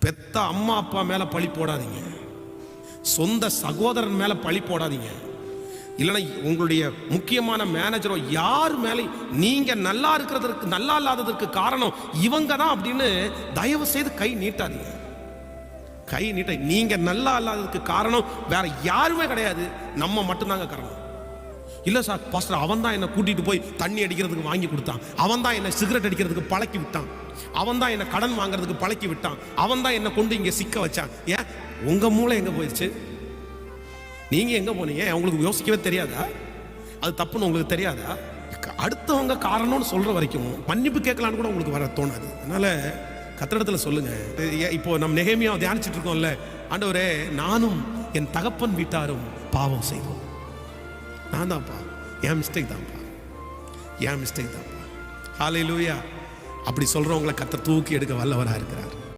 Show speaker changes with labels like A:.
A: பெத்த அம்மா அப்பா மேல பழி போடாதீங்க, சொந்த சகோதரன் மேல பழி போடாதீங்க, இல்லைன்னா உங்களுடைய முக்கியமான மேனேஜரோ யார் மேலே நீங்க நல்லா இருக்கிறதற்கு நல்லா இல்லாததற்கு காரணம் இவங்க தான் அப்படின்னு தயவு செய்து கை நீட்டாதீங்க. கை நீட்ட நீங்க நல்லா இல்லாததுக்கு காரணம் வேற யாருமே கிடையாது, நம்ம மட்டும்தாங்க காரணம். இல்ல சார் பாஸ்டர் அவன் தான் என்னை கூட்டிட்டு போய் தண்ணி அடிக்கிறதுக்கு வாங்கி கொடுத்தான், அவன் தான் என்னை சிகரெட் அடிக்கிறதுக்கு பழக்கி விட்டான், அவன் தான் என்னை கடன் வாங்குறதுக்கு பழக்கி விட்டான், அவன் தான் என்னை கொண்டு இங்க சிக்க வச்சான். ஏன் உங்க மூளை எங்க போயிடுச்சு? நீங்க எங்க போனீங்க? உங்களுக்கு யோசிக்கவே தெரியாதா? அது தப்புன்னு உங்களுக்கு தெரியாதா? அடுத்தவங்க காரணம்னு சொல்ற வரைக்கும் மன்னிப்பு கேட்கலான்னு கூட உங்களுக்கு வர தோணாது. அதனால கத்திரத்துல சொல்லுங்க. இப்போ நம்ம நெகேமியா தியானிச்சுட்டு இருக்கோம்ல, ஆண்டவரே நானும் என் தகப்பன் வீட்டாரும் பாவம் செய்தோம், நான் தான்ப்பா, என் மிஸ்டேக் தான்ப்பா, என் மிஸ்டேக் தான்ப்பா. ஹல்லேலூயா. அப்படி சொல்றவங்களை கர்த்தர் தூக்கி எடுக்க வல்லவராக இருக்கிறார்.